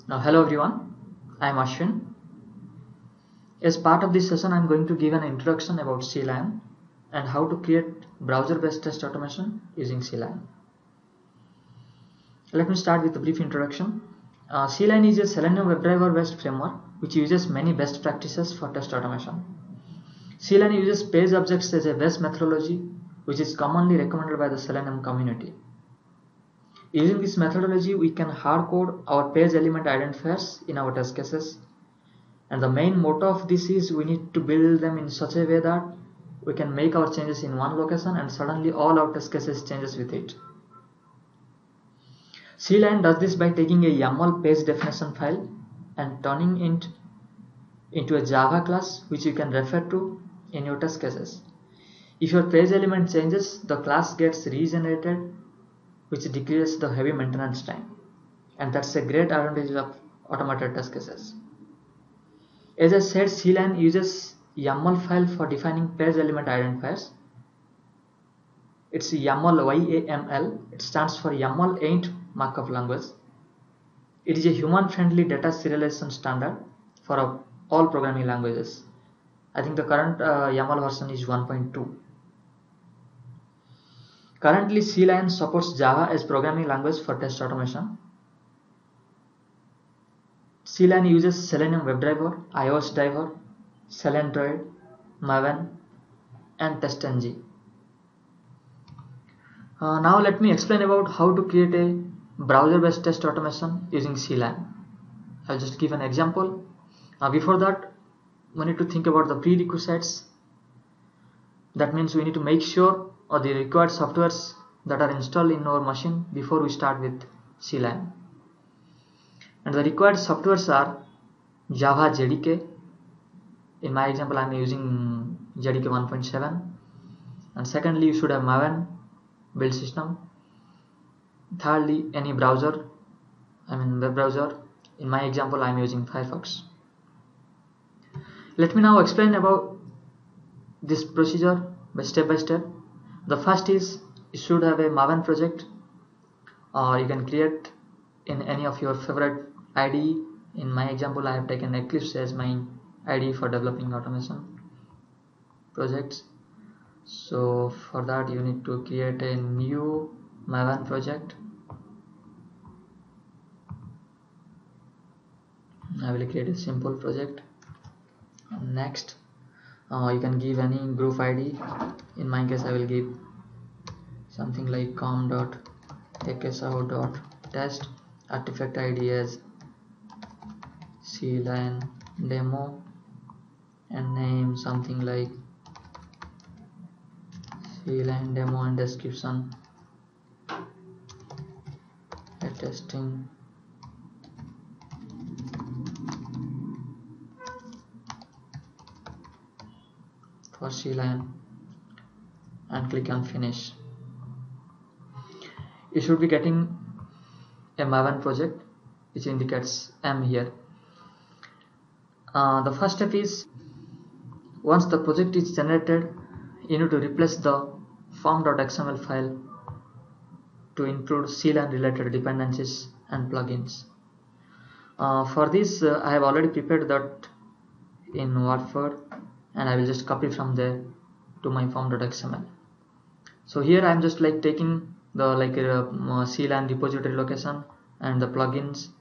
Now, hello everyone, I am Ashwin. As part of this session, I am going to give an introduction about SeLion and how to create browser-based test automation using SeLion. Let me start with a brief introduction. SeLion is a Selenium WebDriver-based framework which uses many best practices for test automation. SeLion uses page objects as a base methodology which is commonly recommended by the Selenium community. Using this methodology, we can hardcode our page element identifiers in our test cases. And the main motto of this is we need to build them in such a way that we can make our changes in one location and suddenly all our test cases changes with it. SeLion does this by taking a YAML page definition file and turning it into a Java class which you can refer to in your test cases. If your page element changes, the class gets regenerated, which decreases the heavy maintenance time, and that's a great advantage of automated test cases. As I said, SeLion uses YAML file for defining page element identifiers. It's YAML, Y-A-M-L. It stands for YAML Ain't Markup Language. It is a human-friendly data serialization standard for all programming languages. I think the current YAML version is 1.2. Currently, SeLion supports Java as programming language for test automation. SeLion uses Selenium WebDriver, iOS driver, Selendroid, Maven, and TestNG. Now let me explain about how to create a browser-based test automation using SeLion. I'll just give an example. Before that, we need to think about the prerequisites. That means we need to make sure the required softwares that are installed in our machine before we start with SeLion. And the required softwares are Java JDK. In my example, I am using JDK 1.7. And secondly, you should have Maven build system. Thirdly, any browser, web browser. In my example, I am using Firefox. Let me now explain about this procedure by step. The first is you should have a Maven project, or you can create in any of your favorite IDE. In my example, I have taken Eclipse as my IDE for developing automation projects. So for that, you need to create a new Maven project. I will create a simple project. Next, you can give any group ID. In my case, I will give something like com.akso.test, artifact ID as SeLion demo, and name something like SeLion demo, and description testing for SeLion, and click on finish. You should be getting a Maven project which indicates M here. The first step is, once the project is generated, you need to replace the form.xml file to include SeLion related dependencies and plugins. For this, I have already prepared that in Word, and I will just copy from there to my form.xml. So here I am just taking the SeLion repository location and the plugins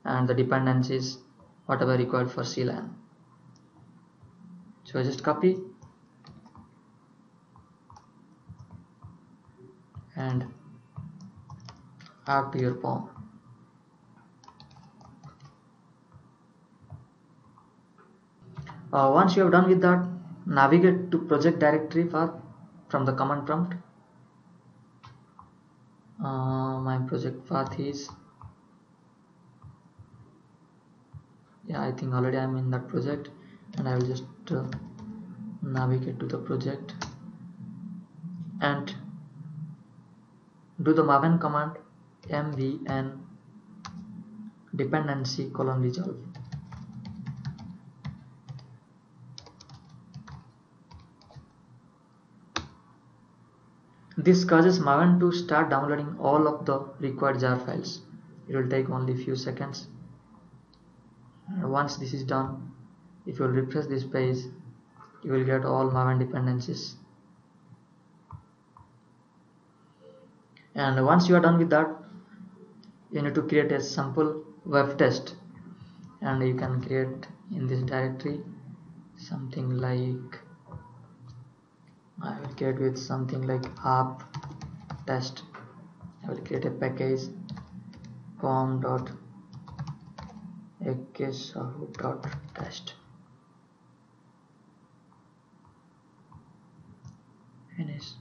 and the dependencies, whatever required for SeLion. So I just copy and add to your form. Once you have done with that, navigate to project directory path from the command prompt. My project path is, I think already I am in that project, and I will just navigate to the project and do the Maven command mvn dependency : resolve. This causes Maven to start downloading all of the required jar files. It will take only few seconds. And once this is done, if you will refresh this page, you will get all Maven dependencies. And once you are done with that, you need to create a simple web test, and you can create in this directory something like, I will create with something like app test. I will create a package com.ekkesahu.test. Finish.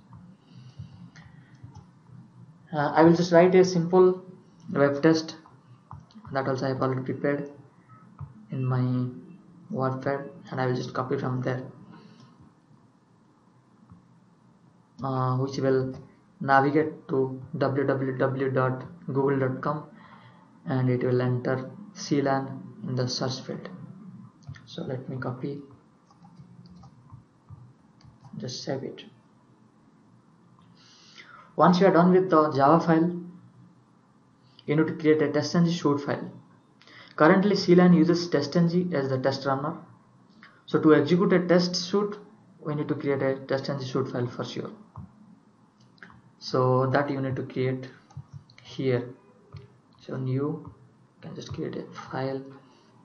I will just write a simple web test, that also I have already prepared in my WordPad, and I will just copy from there, which will navigate to www.google.com, and it will enter SeLion in the search field. So let me copy, just save it. Once you are done with the Java file, you need to create a testng shoot file. Currently SeLion uses testng as the test runner, so to execute a test shoot, we need to create a testng shoot file for sure. So that you need to create here. So new, you can just create a file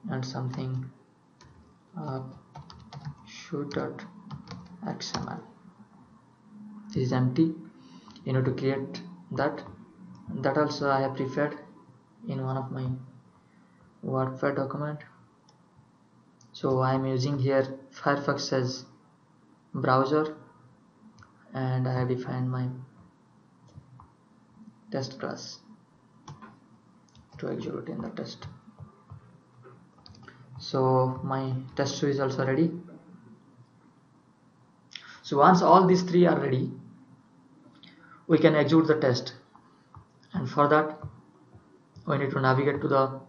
and something shoot.xml. This is empty. You need to create that. That also I have prepared in one of my WordPad document. So I am using here Firefox as browser, and I have defined my test class to execute in the test. So my test suite is also ready. So once all these three are ready, we can execute the test, and for that we need to navigate to the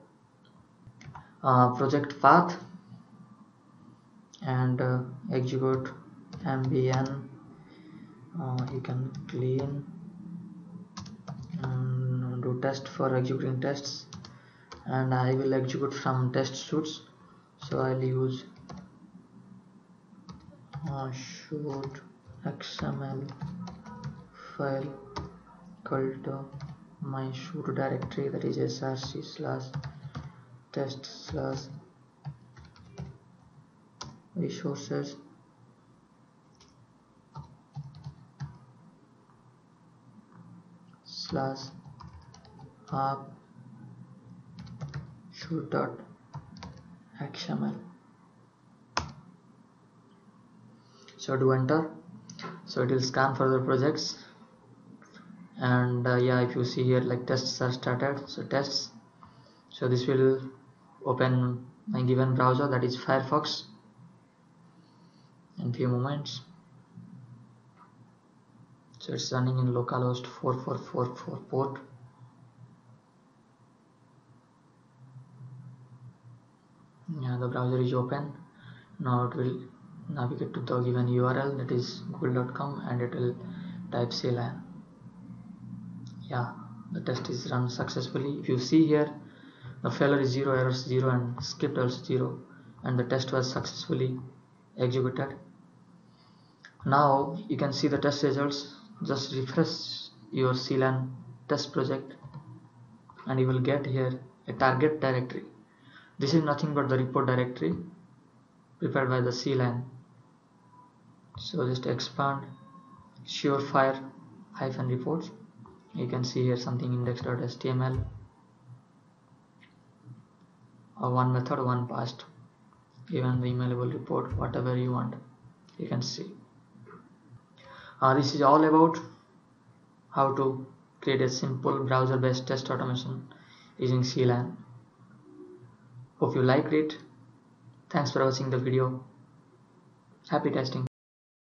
project path and execute mbn. You can clean and do test for executing tests, and I will execute from test suites. So I'll use shoot xml file equal to my shoot directory, that is src/test/resources /app shoot.xml. So do enter. So it will scan for the projects, and yeah, if you see here, like tests are started, so tests. So this will open my given browser, that is Firefox, in few moments. So it's running in localhost 4444 port. Yeah, the browser is open. Now it will navigate to the given URL, that is google.com, and it will type SeLion. Yeah, the test is run successfully. If you see here, the failure is 0, errors 0, and script also 0, and the test was successfully executed. Now you can see the test results. Just refresh your SeLion test project, and you will get here a target directory. This is nothing but the report directory prepared by the SeLion. So just expand surefire-reports. You can see here something index.html, or one method, one passed, even the emailable report, whatever you want, you can see. This is all about how to create a simple browser-based test automation using SeLion. Hope you liked it. Thanks for watching the video. Happy testing.